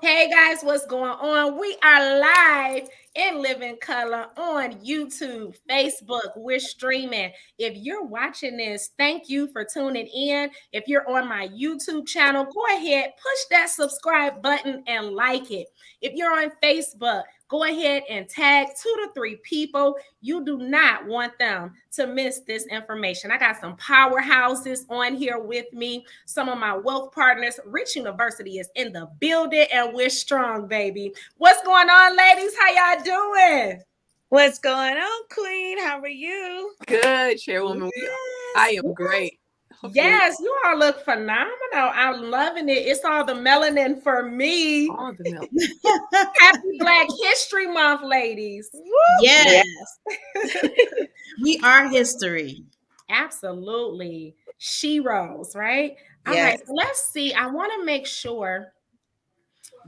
Hey guys, what's going on? We are live in living color on YouTube, Facebook. We're streaming. If you're watching this, thank you for tuning in. If you're on my YouTube channel, go ahead, push that subscribe button and like it. If you're on Facebook, go ahead and tag 2 to 3 people. You do not want them to miss this information. I got some powerhouses on here with me. Some of my wealth partners. Rich University is in the building and we're strong, baby. What's going on, ladies? How y'all doing? What's going on, Queen? How are you? Good, Chairwoman. I am great. Yes, you all look phenomenal. I'm loving it. It's all the melanin for me. All the milk. Happy Black History Month, ladies. Yes. We are history. Absolutely. Sheroes, right? All Yes. right, so let's see. I want to make sure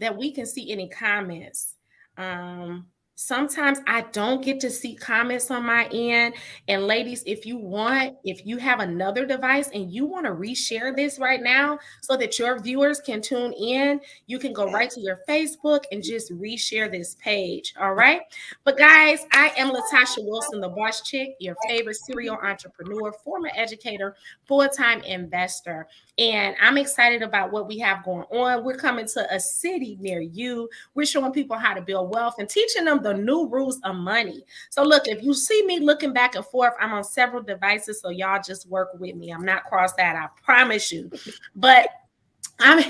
that we can see any comments. Sometimes I don't get to see comments on my end. And ladies, if you have another device and you want to reshare this right now so that your viewers can tune in, you can go right to your Facebook and just reshare this page. All right. But guys, I am Latasha Wilson, the boss chick, your favorite serial entrepreneur, former educator, full-time investor. And I'm excited about what we have going on. We're coming to a city near you. We're showing people how to build wealth and teaching them the new rules of money. So look, if you see me looking back and forth, I'm on several devices. So y'all just work with me. I'm not cross-eyed, I promise you. But I'm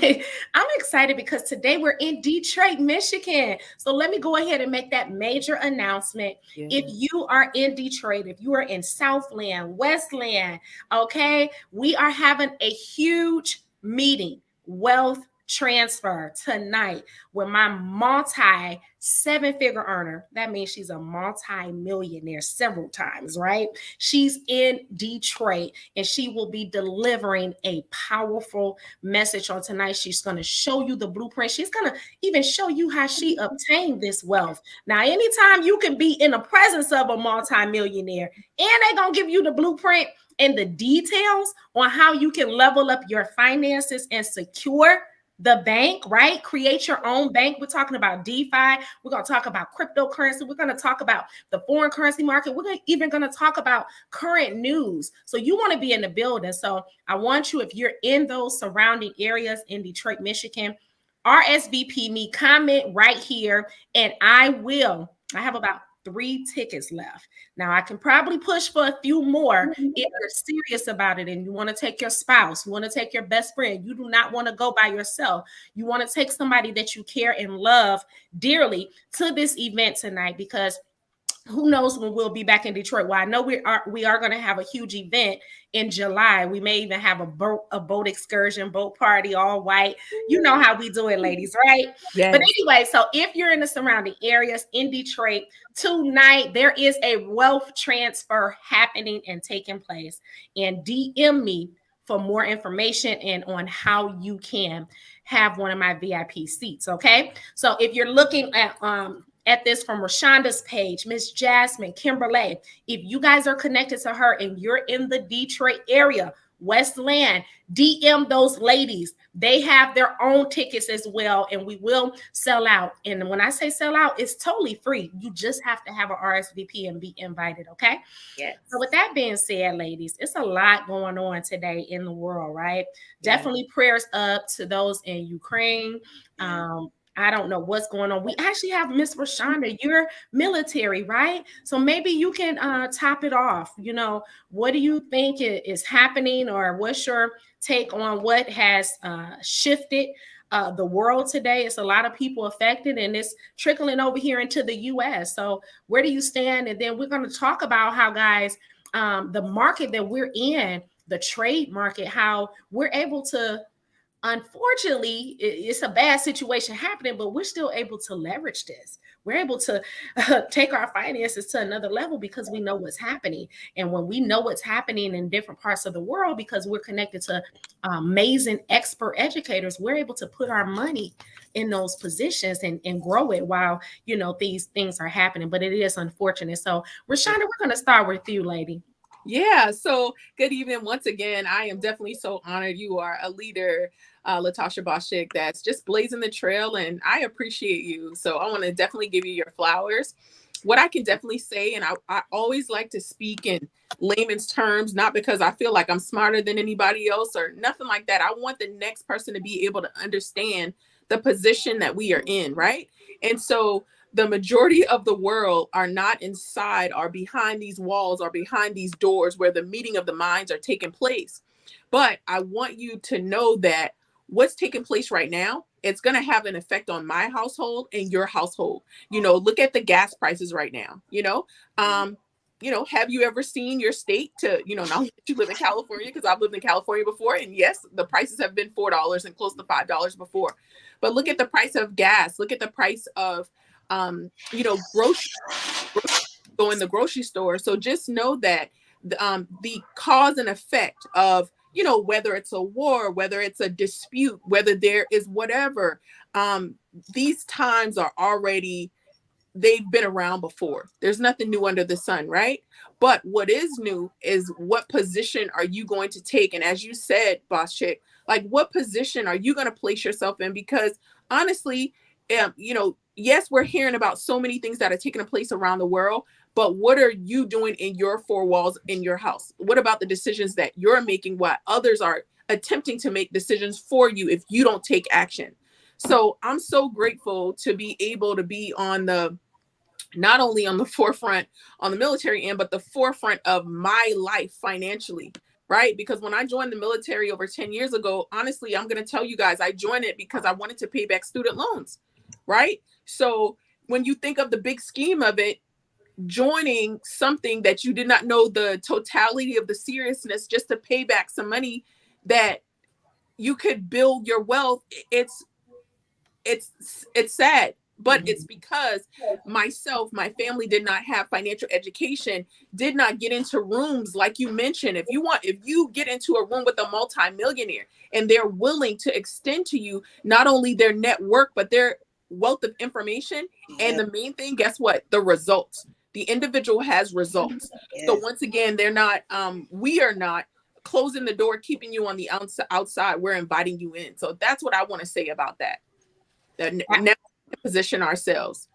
excited because today we're in Detroit, Michigan. So let me go ahead and make that major announcement. Yeah. If you are in Detroit, if you are in Southland, Westland, okay, we are having a huge meeting, wealth transfer tonight with my multi-7-figure earner. That means she's a multi-millionaire several times, right? She's in Detroit and she will be delivering a powerful message on tonight. She's going to show you the blueprint. She's going to even show you how she obtained this wealth. Now, anytime you can be in the presence of a multi-millionaire and they're going to give you the blueprint and the details on how you can level up your finances and secure the bank, right? Create your own bank. We're talking about DeFi. We're going to talk about cryptocurrency. We're going to talk about the foreign currency market. We're even going to talk about current news. So you want to be in the building. So I want you, if you're in those surrounding areas in Detroit, Michigan, RSVP me, comment right here, and I have about 3 tickets left. Now I can probably push for a few more if you're serious about it and you want to take your spouse, you want to take your best friend, you do not want to go by yourself. You want to take somebody that you care and love dearly to this event tonight, because who knows when we'll be back in Detroit. Well, I know we are going to have a huge event in July. We may even have a boat excursion, boat party, all white. You know how we do it, ladies, right? Yes. But anyway, so if you're in the surrounding areas in Detroit tonight, there is a wealth transfer happening and taking place. And DM me for more information and on how you can have one of my VIP seats. Okay. So if you're looking at this from Rashonda's page, Miss Jasmine, Kimberly, if you guys are connected to her and you're in the Detroit area, Westland, DM those ladies. They have their own tickets as well, and we will sell out. And when I say sell out, it's totally free. You just have to have an RSVP and be invited, okay? Yes. So with that being said, ladies, it's a lot going on today in the world, right? Yeah. Definitely prayers up to those in Ukraine. I don't know what's going on. We actually have Miss Rashonda. You're military, right? So maybe you can top it off. You know, what do you think is happening, or what's your take on what has shifted the world today? It's a lot of people affected, and it's trickling over here into the U.S. So where do you stand? And then we're going to talk about how, guys, the market that we're in, the trade market, how we're able to, unfortunately, it's a bad situation happening, but we're still able to leverage this. We're able to take our finances to another level because we know what's happening. And when we know what's happening in different parts of the world, because we're connected to amazing expert educators, we're able to put our money in those positions and grow it while, you know, these things are happening. But it is unfortunate. So, Rashonda, we're going to start with you, lady. Yeah, so good evening once again. I am definitely so honored. You are a leader, Latasha Boschik, that's just blazing the trail, and I appreciate you. So I want to definitely give you your flowers. What I can definitely say, and I always like to speak in layman's terms, not because I feel like I'm smarter than anybody else or nothing like that. I want the next person to be able to understand the position that we are in, right? And so the majority of the world are not inside or behind these walls or behind these doors where the meeting of the minds are taking place. But I want you to know that what's taking place right now, it's going to have an effect on my household and your household. Look at the gas prices right now. Have you ever seen your state now that you live in California, because I've lived in California before, and yes, the prices have been $4 and close to $5 before. But look at the price of gas. Look at the price of groceries. Go in the grocery store. So just know that the cause and effect of, whether it's a war, whether it's a dispute, whether there is whatever, these times are already, they've been around before. There's nothing new under the sun, right? But what is new is what position are you going to take? And as you said, Boss Chick, like, what position are you going to place yourself in? Because honestly, yes, we're hearing about so many things that are taking place around the world, but what are you doing in your four walls in your house? What about the decisions that you're making while others are attempting to make decisions for you if you don't take action? So I'm so grateful to be able to be not only on the forefront on the military end, but the forefront of my life financially, right? Because when I joined the military over 10 years ago, honestly, I'm going to tell you guys, I joined it because I wanted to pay back student loans, right? So when you think of the big scheme of it, joining something that you did not know the totality of the seriousness just to pay back some money that you could build your wealth, it's sad, but it's because my family did not have financial education, did not get into rooms like you mentioned. If you get into a room with a multimillionaire and they're willing to extend to you not only their network but their wealth of information, and the main thing, guess what? The results. The individual has results. So once again, we are not closing the door, keeping you on the outside. We're inviting you in. So that's what I want to say about that. Now position ourselves.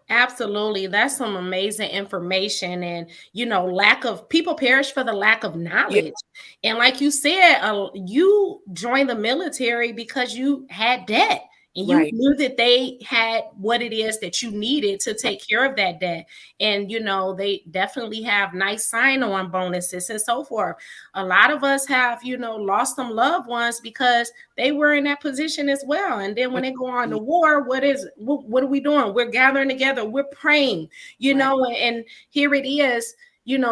Absolutely. That's some amazing information. And, lack of people perish for the lack of knowledge. Yeah. And like you said, you joined the military because you had debt. And you knew that they had what it is that you needed to take care of that debt. And, they definitely have nice sign-on bonuses and so forth. A lot of us have, lost some loved ones because they were in that position as well. And then when they go on to war, what are we doing? We're gathering together. We're praying, and here it is,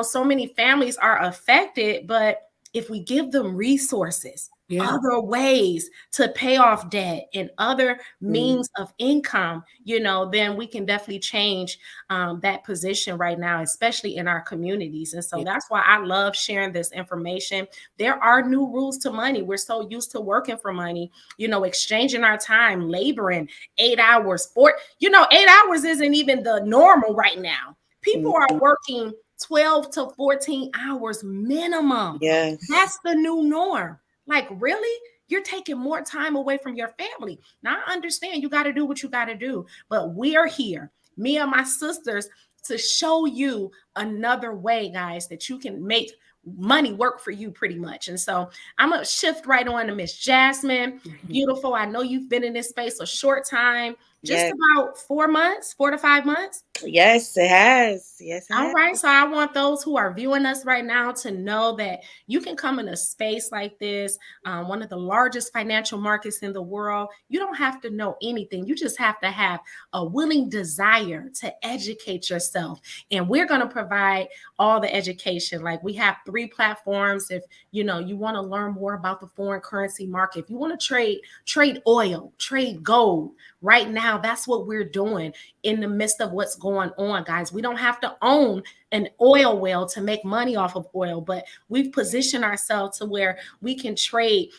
so many families are affected, but if we give them resources, other ways to pay off debt and other means of income, then we can definitely change that position right now, especially in our communities. And so that's why I love sharing this information. There are new rules to money. We're so used to working for money, exchanging our time, laboring 8 hours. 8 hours isn't even the normal right now. People are working 12 to 14 hours minimum. Yes. That's the new norm. Like, really? You're taking more time away from your family. Now, I understand you got to do what you got to do, but we're here, me and my sisters, to show you another way, guys, that you can make money work for you pretty much. And so I'm going to shift right on to Miss Jasmine. Beautiful. I know you've been in this space a short time, just about 4 to 5 months. Yes, it has. Yes. All right. So I want those who are viewing us right now to know that you can come in a space like this, one of the largest financial markets in the world. You don't have to know anything. You just have to have a willing desire to educate yourself. And we're going to provide all the education. Like, we have 3 platforms. If you want to learn more about the foreign currency market, if you want to trade oil, trade gold, right now now that's what we're doing in the midst of what's going on, guys. We don't have to own an oil well to make money off of oil, but we've positioned ourselves to where we can trade,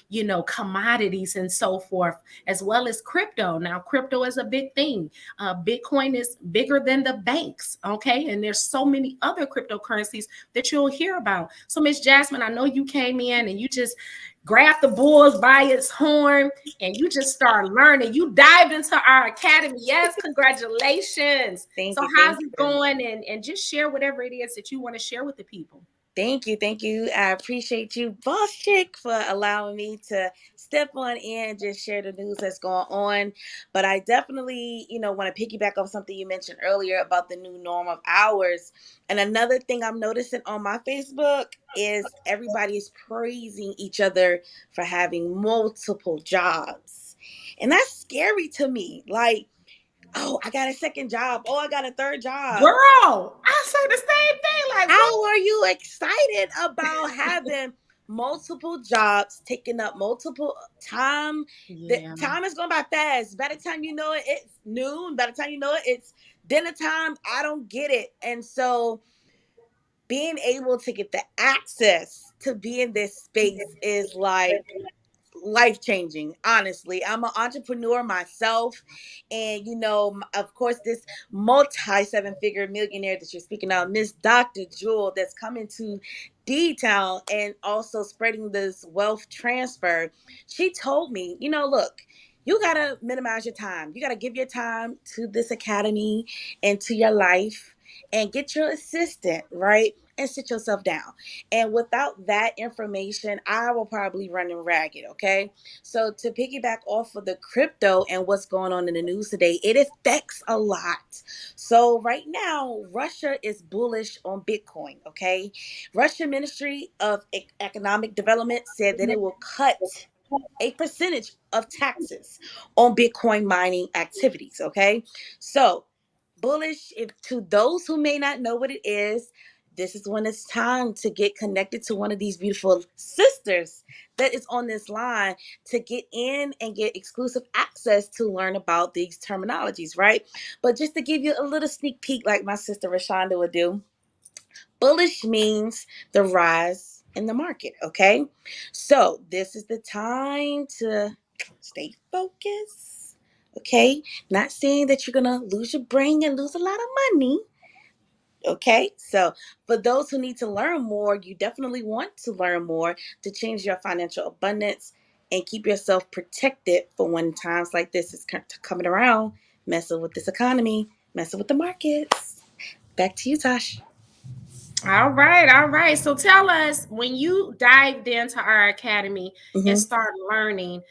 commodities and so forth, as well as crypto. Now, crypto is a big thing. Bitcoin is bigger than the banks, okay? And there's so many other cryptocurrencies that you'll hear about. So, Miss Jasmine, I know you came in and you just grabbed the bull by its horn and you just started learning. You dived into our academy. Yes, congratulations. Thank So you. how's Thank it you. going? And just share whatever it is that you want to share with the people. Thank you. Thank you. I appreciate you, Boss Chick, for allowing me to step on in and just share the news that's going on. But I definitely, want to piggyback off something you mentioned earlier about the new norm of hours. And another thing I'm noticing on my Facebook is everybody is praising each other for having multiple jobs. And that's scary to me. Like, oh, I got a second job. Oh, I got a third job. Girl, I say the same thing. Like, what? How are you excited about having multiple jobs, taking up multiple time? The Yeah. time is going by fast. By the time you know it, it's noon. By the time you know it, it's dinner time. I don't get it. And so being able to get the access to be in this space is like life changing. Honestly, I'm an entrepreneur myself, and of course, this multi seven figure millionaire that you're speaking of, Miss Dr. Jewel, that's coming to D-Town and also spreading this wealth transfer. She told me, look, you gotta minimize your time. You gotta give your time to this academy and to your life, and get your assistant, right, and sit yourself down. And without that information, I will probably running ragged. Okay. So to piggyback off of the crypto and what's going on in the news today, it affects a lot. So right now, Russia is bullish on Bitcoin. Okay. Russian Ministry of Economic Development said that it will cut a percentage of taxes on Bitcoin mining activities. Okay. So bullish, if to those who may not know what it is, this is when it's time to get connected to one of these beautiful sisters that is on this line to get in and get exclusive access to learn about these terminologies, right? But just to give you a little sneak peek, like my sister Rashonda would do, bullish means the rise in the market, okay? So this is the time to stay focused, okay? Not saying that you're gonna lose your brain and lose a lot of money. Okay, so for those who need to learn more, you definitely want to learn more to change your financial abundance and keep yourself protected for when times like this is coming around, messing with this economy, messing with the markets. Back to you, Tosh. All right, all right. So tell us, when you dived into our academy and Mm-hmm. started learning,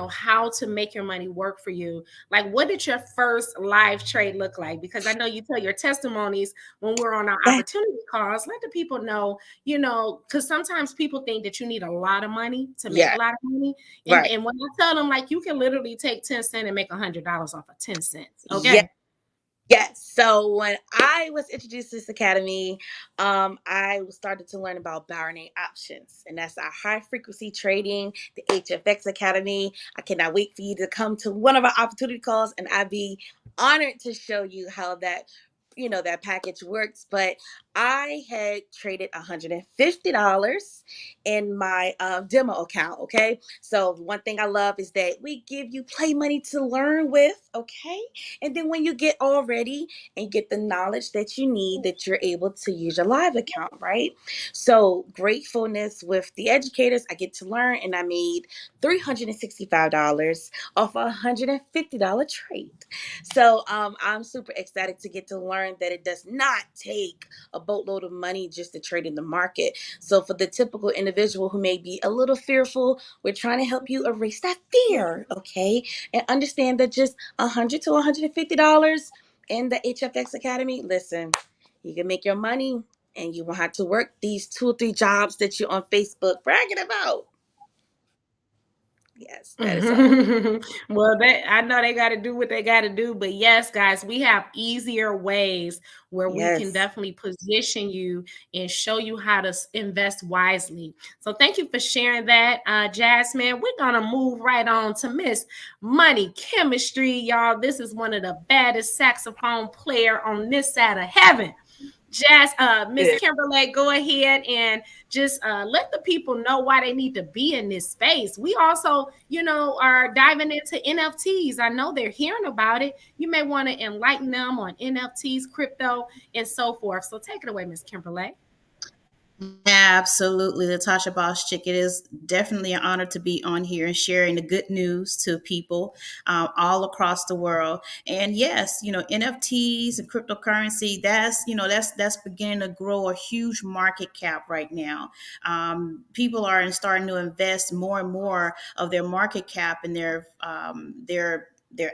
how to make your money work for you. Like, what did your first live trade look like? Because I know you tell your testimonies when we're on our That, opportunity calls. Let the people know, because sometimes people think that you need a lot of money to make yeah, a lot of money. And right. and when I tell them, like, you can literally take 10 cents and make $100 off of 10 cents. Yeah. Okay. Yes. So when I was introduced to this academy, I started to learn about binary options, and that's our high frequency trading, the HFX Academy. I cannot wait for you to come to one of our opportunity calls, and I'd be honored to show you how that package works. But I had traded $150 in my demo account. Okay. So one thing I love is that we give you play money to learn with. Okay. And then when you get all ready and get the knowledge that you need, that you're able to use your live account, right? So gratefulness with the educators, I get to learn, and I made $365 off a $150 trade. So I'm super ecstatic to get to learn that it does not take a boatload of money just to trade in the market. So for the typical individual who may be a little fearful, we're trying to help you erase that fear, okay? And understand that just $100 to $150 in the HFX Academy. Listen, you can make your money, and you won't have to work these 2 or 3 jobs that you're on Facebook bragging about. Yes, that is all. Well, I know they got to do what they got to do, but yes, guys, we have easier ways where we can Yes. definitely position you and show you how to invest wisely. So, thank you for sharing that, Jasmine. We're gonna move right on to Miss Money Chemistry, y'all. This is one of the baddest saxophone player on this side of heaven. Miss Kimberly, go ahead and just let the people know why they need to be in this space. We also, are diving into NFTs. I know they're hearing about it. You may want to enlighten them on NFTs, crypto, and so forth. So take it away, Miss Kimberly. Absolutely, Latasha Boss Chick. It is definitely an honor to be on here and sharing the good news to people all across the world. And yes, NFTs and cryptocurrency. That's beginning to grow a huge market cap right now. People are starting to invest more and more of their market cap and their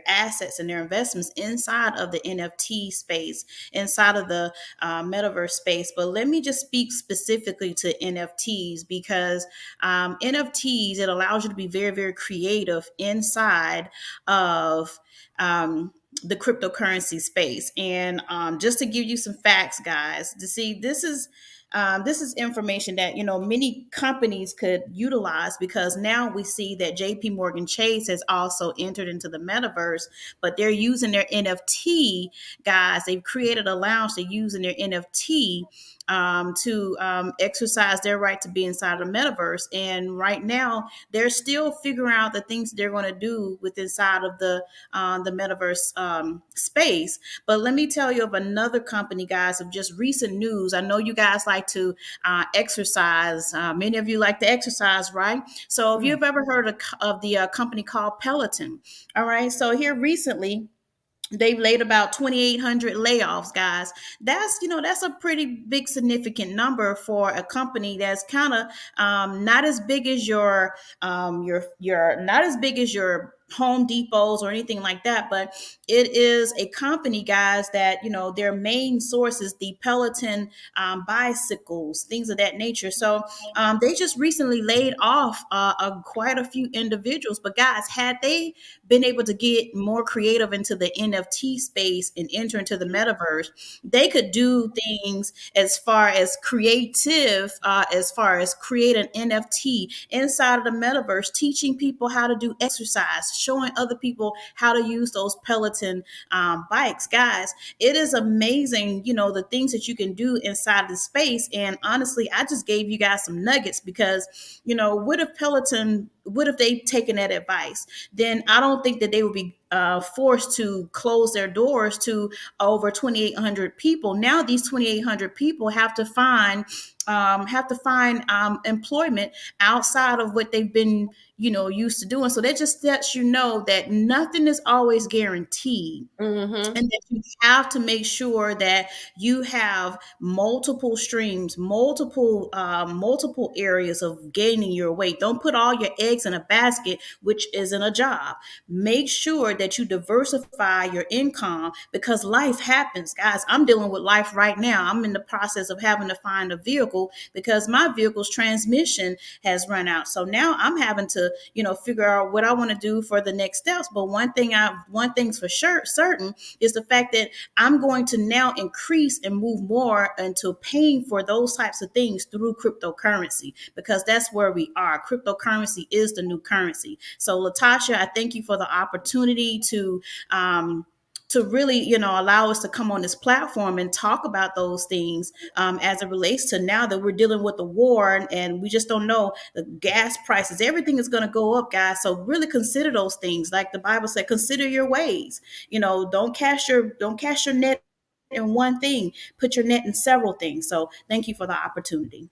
assets and their investments inside of the NFT space, inside of the metaverse space. But let me just speak specifically to NFTs because NFTs, it allows you to be very, very creative inside of the cryptocurrency space. And just to give you some facts, guys, to see this is information that many companies could utilize, because now we see that JP Morgan Chase has also entered into the metaverse, but they're using their NFT, guys. They've created a lounge. They're using their NFT to exercise their right to be inside of the metaverse. And right now, they're still figuring out the things they're going to do with inside of the metaverse space. But let me tell you of another company, guys, of just recent news. I know you guys like to exercise. Many of you like to exercise, right? So if you've ever heard of the company called Peloton, all right. So here recently, they've laid about 2,800 layoffs, guys. That's a pretty big significant number for a company that's kind of not as big as your not as big as your Home Depots or anything like that, but it is a company, guys, that their main source is the Peloton bicycles, things of that nature. So they just recently laid off quite a few individuals. But guys, had they been able to get more creative into the NFT space and enter into the metaverse, they could do things as far as creative, as far as create an NFT inside of the metaverse, teaching people how to do exercise, showing other people how to use those Peloton bikes. Guys, it is amazing, the things that you can do inside the space. And honestly, I just gave you guys some nuggets because, what if they've taken that advice? Then I don't think that they would be forced to close their doors to over 2,800 people. Now these 2,800 people have to find employment outside of what they've been used to doing. So that just lets you know that nothing is always guaranteed. Mm-hmm. And that you have to make sure that you have multiple streams, multiple areas of gaining your weight. Don't put all your eggs in a basket, which isn't a job. Make sure that you diversify your income, because life happens, guys. I'm dealing with life right now. I'm in the process of having to find a vehicle because my vehicle's transmission has run out. So now I'm having to, figure out what I want to do for the next steps. But one thing's for sure certain is the fact that I'm going to now increase and move more into paying for those types of things through cryptocurrency, because that's where we are. Cryptocurrency is the new currency. So Latasha, I thank you for the opportunity to really, allow us to come on this platform and talk about those things as it relates to now that we're dealing with the war, and we just don't know the gas prices. Everything is going to go up, guys. So really consider those things. Like the Bible said, consider your ways. Don't cast your net in one thing. Put your net in several things. So thank you for the opportunity.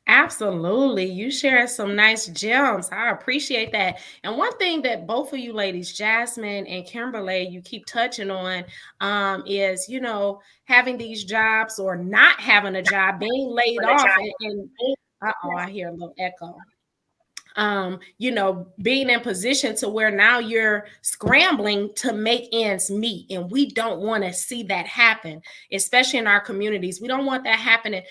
Absolutely. You shared some nice gems. I appreciate that. And one thing that both of you ladies, Jasmine and Kimberly, you keep touching on is, having these jobs or not having a job, being laid off. And I hear a little echo. Being in position to where now you're scrambling to make ends meet. And we don't want to see that happen, especially in our communities. We don't want that happening,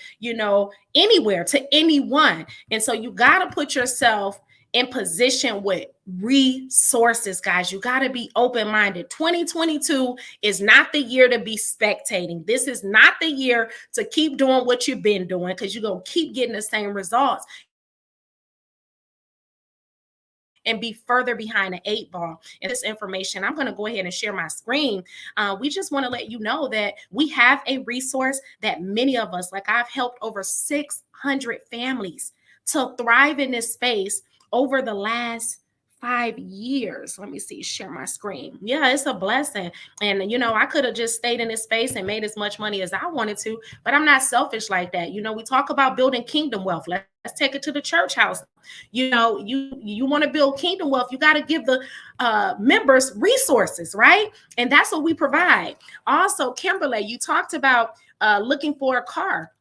anywhere to anyone. And so you got to put yourself in position with resources, guys. You got to be open-minded. 2022 is not the year to be spectating. This is not the year to keep doing what you've been doing, because you're going to keep getting the same results and be further behind the 8 ball. And this information, I'm going to go ahead and share my screen. We just want to let you know that we have a resource that many of us, like I've helped over 600 families to thrive in this space over the last 5 years. Let me see, share my screen. Yeah, it's a blessing. And, you know, I could have just stayed in this space and made as much money as I wanted to, but I'm not selfish like that. You know, we talk about building kingdom wealth. Let's take it to the church house. You know, you want to build kingdom wealth, you got to give the members resources, right? And that's what we provide. Also, Kimberly, you talked about looking for a car.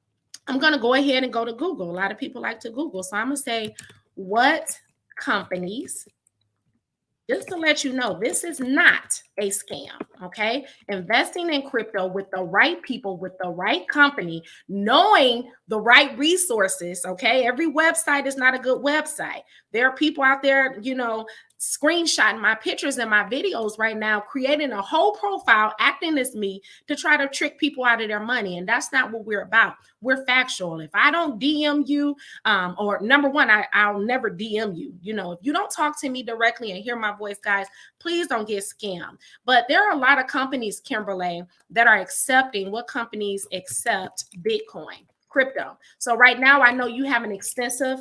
I'm going to go ahead and go to Google. A lot of people like to Google. So I'm going to say, what companies, just to let you know, this is not a scam, okay? Investing in crypto with the right people, with the right company, knowing the right resources, okay? Every website is not a good website. There are people out there, you know, screenshotting my pictures and my videos right now, creating a whole profile, acting as me to try to trick people out of their money. And that's not what we're about. We're factual. If I don't DM you, or number one, I'll never DM you. You know, if you don't talk to me directly and hear my voice, guys, please don't get scammed. But there are a lot of companies, Kimberly, that are accepting. What companies accept Bitcoin? Crypto. So right now, I know you have an extensive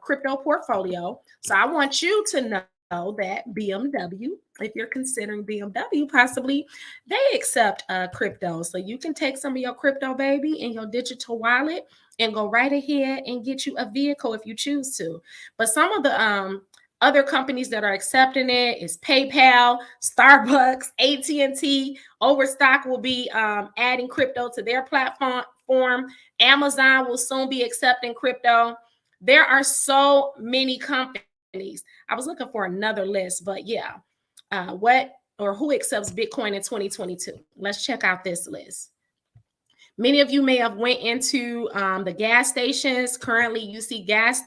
crypto portfolio. So I want you to know that BMW, if you're considering BMW, possibly they accept crypto. So you can take some of your crypto, baby, in your digital wallet and go right ahead and get you a vehicle if you choose to. But some of the other companies that are accepting it is PayPal, Starbucks, AT&T. Overstock will be adding crypto to their platform. Amazon will soon be accepting crypto. There are so many companies. I was looking for another list, but yeah, what or who accepts Bitcoin in 2022? Let's check out this list. Many of you may have went into the gas stations. Currently, you see gas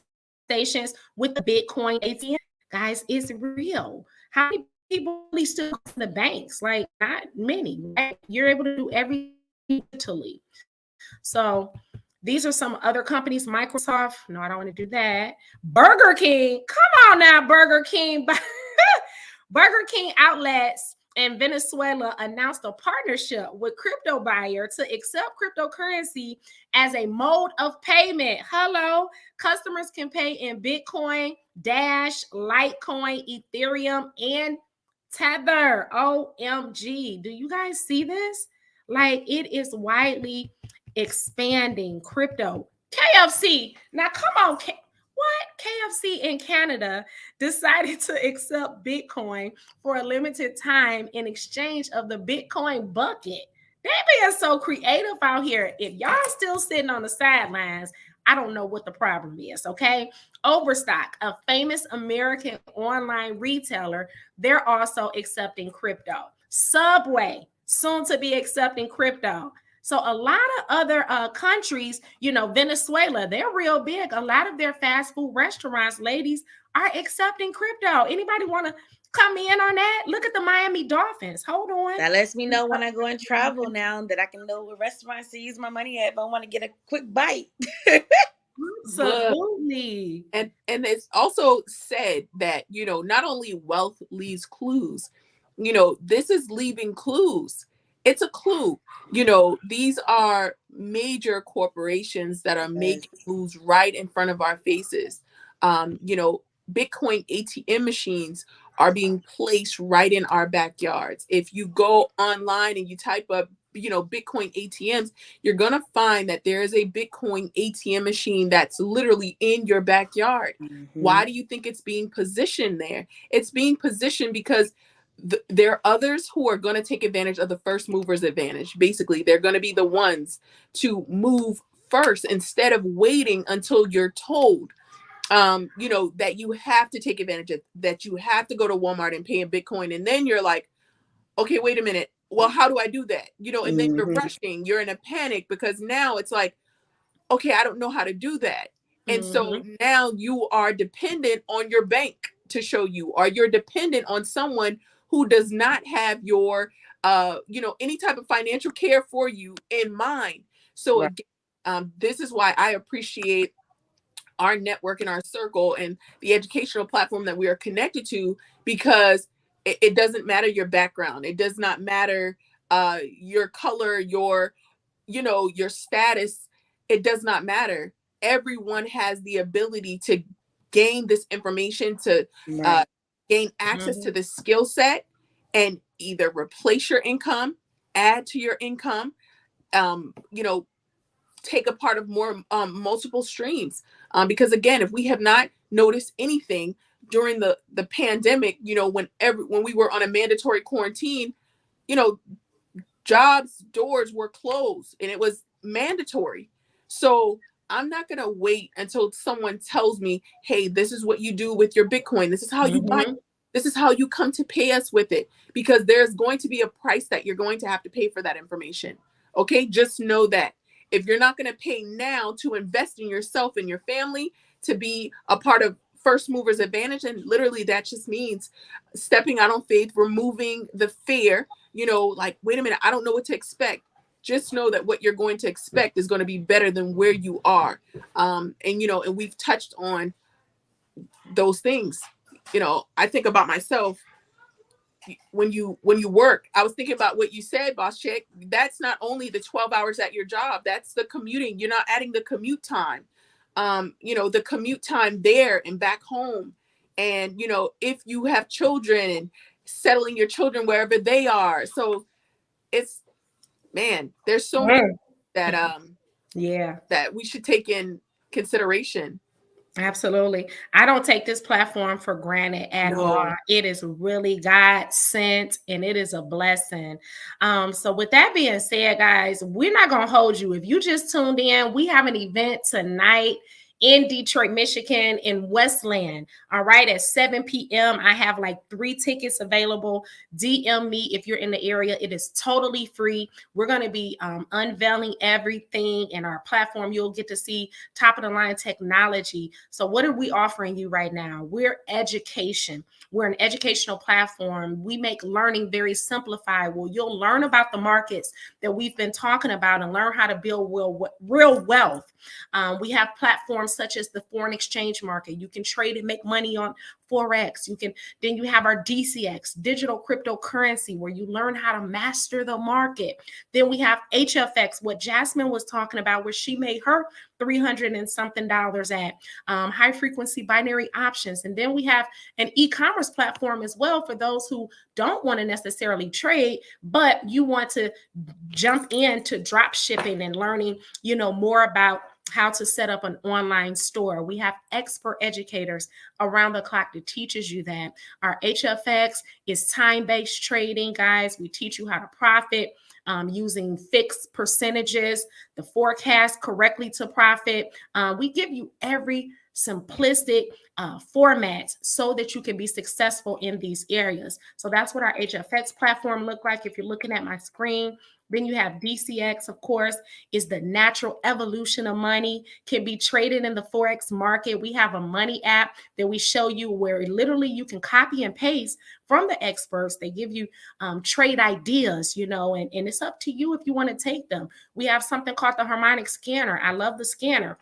stations with the Bitcoin ATM. Guys, it's real. How many people still go to the banks? Like, not many, right? You're able to do everything digitally. So these are some other companies. Microsoft. No, I don't want to do that. Burger King. Come on now, Burger King. Burger King outlets in Venezuela announced a partnership with crypto buyer to accept cryptocurrency as a mode of payment. Hello, customers can pay in Bitcoin, Dash, Litecoin, Ethereum, and Tether. OMG. Do you guys see this? Like, it is widely expanding. Crypto. KFC. Now, come on. What? KFC in Canada decided to accept Bitcoin for a limited time in exchange of the Bitcoin bucket. They being so creative out here. If y'all still sitting on the sidelines, I don't know what the problem is, okay? Overstock, a famous American online retailer, they're also accepting crypto. Subway, soon to be accepting crypto. So a lot of other countries, you know, Venezuela, they're real big. A lot of their fast food restaurants, ladies, are accepting crypto. Anybody want to come in on that? Look at the Miami Dolphins. Hold on. That lets me know when I go and travel now that I can know what restaurants to use my money at if I want to get a quick bite. Absolutely. And it's also said that, you know, not only wealth leaves clues, you know, this is leaving clues. It's a clue. You know, these are major corporations that are making moves right in front of our faces. You know, Bitcoin ATM machines are being placed right in our backyards. If you go online and you type up, you know, Bitcoin ATMs, you're going to find that there is a Bitcoin ATM machine that's literally in your backyard. Mm-hmm. Why do you think it's being positioned there? It's being positioned because there are others who are going to take advantage of the first movers advantage. Basically, they're going to be the ones to move first instead of waiting until you're told, you know, that you have to take advantage of, that you have to go to Walmart and pay in Bitcoin. And then you're like, okay, wait a minute. Well, how do I do that? You know, and then you're rushing, you're in a panic because now it's like, okay, I don't know how to do that. And so now you are dependent on your bank to show you, or you're dependent on someone who does not have your, any type of financial care for you in mind. So Right. again, this is why I appreciate our network and our circle and the educational platform that we are connected to, because it doesn't matter your background. It does not matter your color, your status. It does not matter. Everyone has the ability to gain this information, to Right. gain access to this skill set, and either replace your income, add to your income, um, you know, take a part of more multiple streams. Because again, if we have not noticed anything during the pandemic, when we were on a mandatory quarantine, you know, jobs doors were closed and it was mandatory. So I'm not going to wait until someone tells me, hey, this is what you do with your Bitcoin, this is how you buy, this is how you come to pay us with it, because there's going to be a price that you're going to have to pay for that information. Okay, just know that if you're not going to pay now to invest in yourself and your family, to be a part of first movers advantage, and literally that just means stepping out on faith, removing the fear, like, wait a minute, I don't know what to expect. Just know that what you're going to expect is going to be better than where you are. And we've touched on those things. I think about myself. When you work, I was thinking about what you said, boss chick. That's not only the 12 hours at your job, that's the commuting. You're not adding the commute time. The commute time there and back home. And, if you have children, and settling your children wherever they are. So it's, man, there's so many that that we should take in consideration. Absolutely. I don't take this platform for granted at all. It is really God sent, and it is a blessing. So with that being said, guys, we're not going to hold you. If you just tuned in, we have an event tonight in Detroit, Michigan, in Westland. All right, at 7 p.m. I have like 3 tickets available. DM me if you're in the area. It is totally free. We're going to be unveiling everything in our platform. You'll get to see top of the line technology. So what are we offering you right now? We're education. We're an educational platform. We make learning very simplified. Well, you'll learn about the markets that we've been talking about and learn how to build real wealth. We have platforms such as the foreign exchange market. You can trade and make money on Forex. Then you have our DCX, digital cryptocurrency, where you learn how to master the market. Then we have HFX, what Jasmine was talking about, where she made her $300 and something at high frequency binary options. And then we have an e-commerce platform as well for those who don't want to necessarily trade, but you want to jump into drop shipping and learning, more about how to set up an online store. We have expert educators around the clock that teaches you that. Our HFX is time-based trading, guys. We teach you how to profit using fixed percentages, the forecast correctly to profit. We give you every simplistic formats so that you can be successful in these areas. So that's what our HFX platform look like. If you're looking at my screen, then you have DCX, of course, is the natural evolution of money, can be traded in the Forex market. We have a money app that we show you where literally you can copy and paste from the experts. They give you trade ideas, and it's up to you if you want to take them. We have something called the Harmonic Scanner. I love the scanner.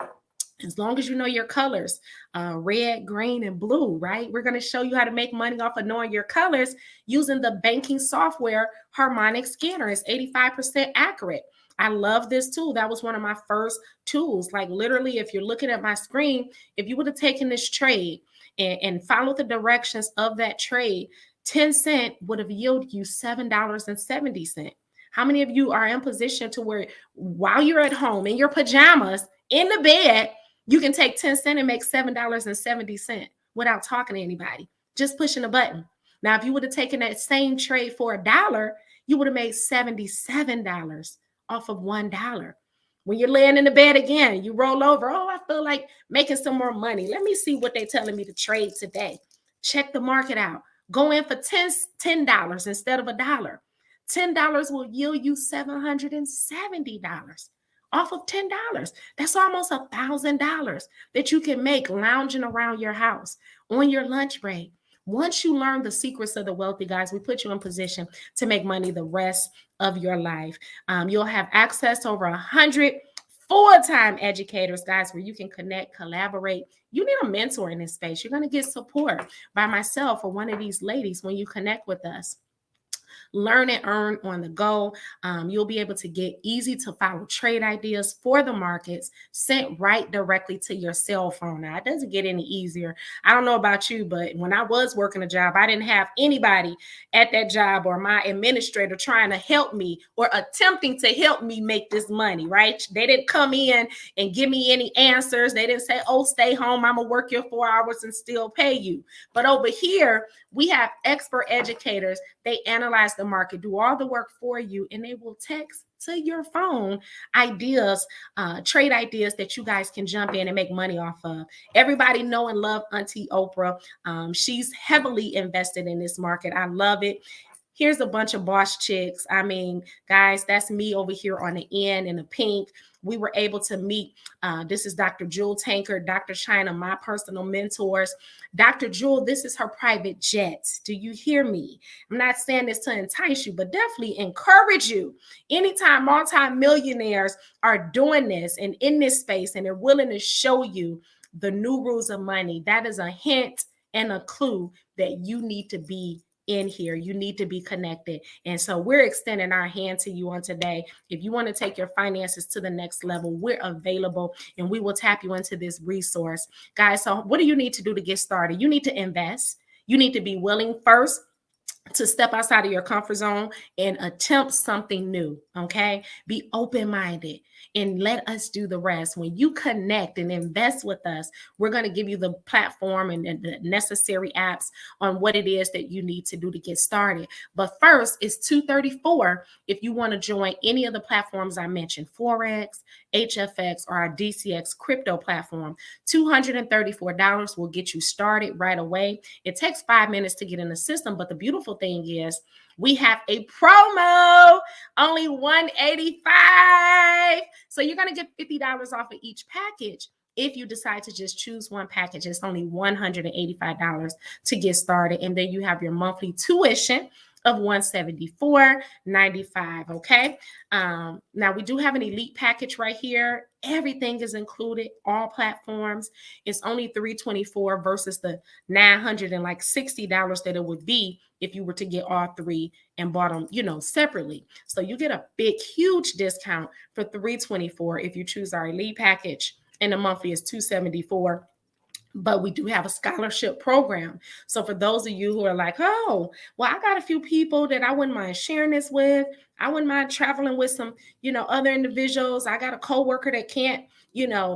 As long as you know your colors, red, green, and blue, right? We're going to show you how to make money off of knowing your colors using the banking software Harmonic Scanner. It's 85% accurate. I love this tool. That was one of my first tools. Like literally, if you're looking at my screen, if you would have taken this trade and followed the directions of that trade, 10 cent would have yielded you $7.70. How many of you are in position to where while you're at home in your pajamas, in the bed, you can take 10 cents and make $7.70 without talking to anybody, just pushing a button. Now, if you would have taken that same trade for $1, you would have made $77 off of $1. When you're laying in the bed again, you roll over. Oh, I feel like making some more money. Let me see what they're telling me to trade today. Check the market out. Go in for $10 instead of $1. $10 will yield you $770. off of $10. That's almost $1,000 that you can make lounging around your house on your lunch break. Once you learn the secrets of the wealthy, guys, we put you in position to make money the rest of your life. You'll have access to over 100 full-time educators, guys, where you can connect, collaborate. You need a mentor in this space. You're going to get support by myself or one of these ladies when you connect with us. Learn and earn on the go. You'll be able to get easy to follow trade ideas for the markets sent right directly to your cell phone. Now, it doesn't get any easier. I don't know about you, but when I was working a job, I didn't have anybody at that job or my administrator trying to help me or attempting to help me make this money, right? They didn't come in and give me any answers. They didn't say, oh, stay home. I'm going to work your 4 hours and still pay you. But over here, we have expert educators. They analyze the market, do all the work for you, and they will text to your phone ideas, trade ideas that you guys can jump in and make money off of. Everybody know and love Auntie Oprah. She's heavily invested in this market. I love it. Here's a bunch of boss chicks. I mean, guys, that's me over here on the end in the pink. We were able to meet. This is Dr. Jewel Tanker, Dr. China, my personal mentors. Dr. Jewel, this is her private jet. Do you hear me? I'm not saying this to entice you, but definitely encourage you. Anytime multimillionaires are doing this and in this space and they're willing to show you the new rules of money, that is a hint and a clue that you need to be in here. You need to be connected. And so we're extending our hand to you on today. If you want to take your finances to the next level, we're available and we will tap you into this resource. Guys, so what do you need to do to get started? You need to invest. You need to be willing first to step outside of your comfort zone and attempt something new. Okay. Be open-minded and let us do the rest. When you connect and invest with us, we're going to give you the platform and the necessary apps on what it is that you need to do to get started. But first, it's $234 if you want to join any of the platforms I mentioned, Forex, HFX, or our DCX crypto platform. $234 will get you started right away. It takes 5 minutes to get in the system, but the beautiful thing is we have a promo, only $185. So you're going to get $50 off of each package. If you decide to just choose one package, it's only $185 to get started. And then you have your monthly tuition of $174.95. Okay. Now we do have an elite package right here. Everything is included, all platforms. It's only $324 versus the $960 that it would be if you were to get all three and bought them, separately. So you get a big, huge discount for $324 if you choose our elite package, and the monthly is $274. But we do have a scholarship program. So for those of you who are like, oh, well, I got a few people that I wouldn't mind sharing this with. I wouldn't mind traveling with some, other individuals. I got a coworker that can't,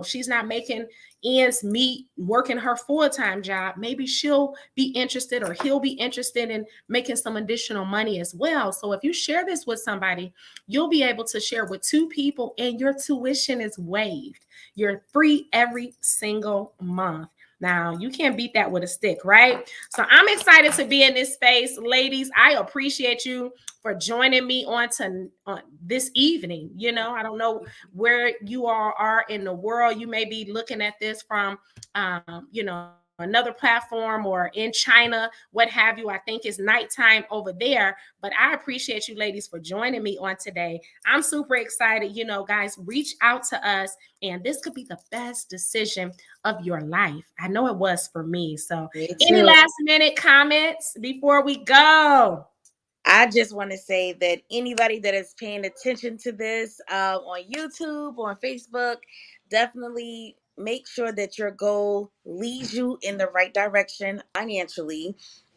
she's not making ends meet working her full-time job. Maybe she'll be interested or he'll be interested in making some additional money as well. So if you share this with somebody, you'll be able to share with 2 people and your tuition is waived. You're free every single month. Now, you can't beat that with a stick, right? So I'm excited to be in this space. Ladies, I appreciate you for joining me on this evening. I don't know where you all are in the world. You may be looking at this from, another platform or in China, what have you. I think it's nighttime over there, but I appreciate you ladies for joining me on today. I'm super excited. Guys, reach out to us and this could be the best decision of your life. I know it was for me. So any last minute comments before we go? I just want to say that anybody that is paying attention to this on YouTube, on Facebook, definitely make sure that your goal leads you in the right direction financially.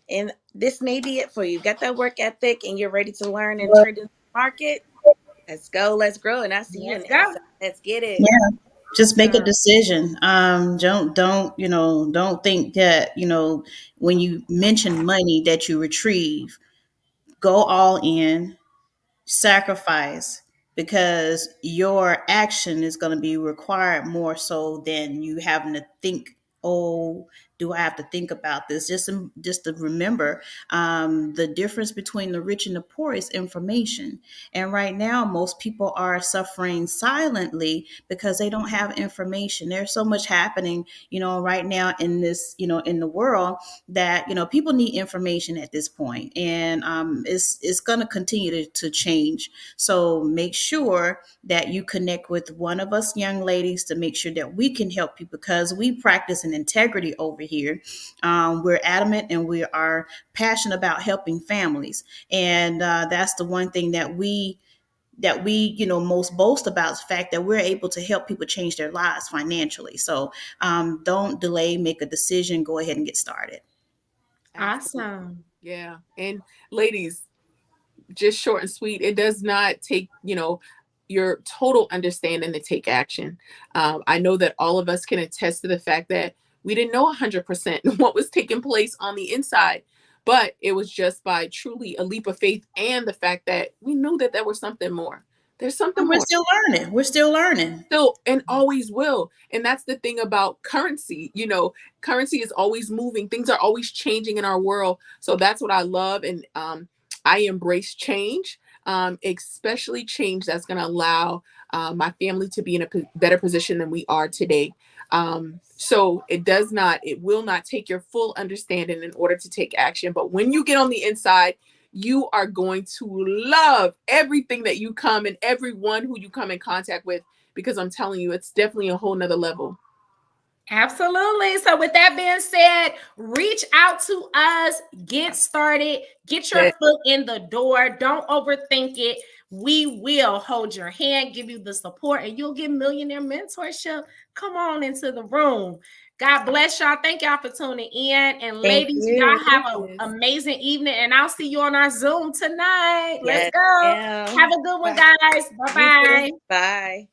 And this may be it for you. Got that work ethic and you're ready to learn and trade in the market. Let's go. Let's grow. And I'll see you in the episode. Let's get it. Yeah. Just make a decision. Don't think that, when you mention money that you retrieve, go all in, sacrifice, because your action is going to be required more so than you having to think, oh, do I have to think about this? Just to remember, the difference between the rich and the poor is information. And right now, most people are suffering silently because they don't have information. There's so much happening, right now in this, in the world, that people need information at this point, and it's going to continue to change. So make sure that you connect with one of us young ladies to make sure that we can help you, because we practice an integrity over here. We're adamant and we are passionate about helping families, and that's the one thing that we most boast about, is the fact that we're able to help people change their lives financially. So don't delay, make a decision, go ahead and get started. Absolutely. Awesome. Yeah. And ladies, just short and sweet, it does not take, your total understanding to take action. I know that all of us can attest to the fact that we didn't know 100% what was taking place on the inside, but it was just by truly a leap of faith and the fact that we knew that there was something more. There's something And we're more. still learning. We're still learning. Still, and always will. And that's the thing about currency. Currency is always moving. Things are always changing in our world. So that's what I love. And I embrace change, especially change that's going to allow my family to be in a better position than we are today. So it will not take your full understanding in order to take action. But when you get on the inside, you are going to love everything that you come and everyone who you come in contact with, because I'm telling you, it's definitely a whole nother level. Absolutely. So with that being said, reach out to us, get started, get your foot in the door. Don't overthink it. We will hold your hand, give you the support, and you'll get millionaire mentorship. Come on into the room. God bless y'all. Thank y'all for tuning in. And ladies, y'all have an amazing evening. And I'll see you on our Zoom tonight. Let's go. Have a good one, guys. Bye-bye. Bye.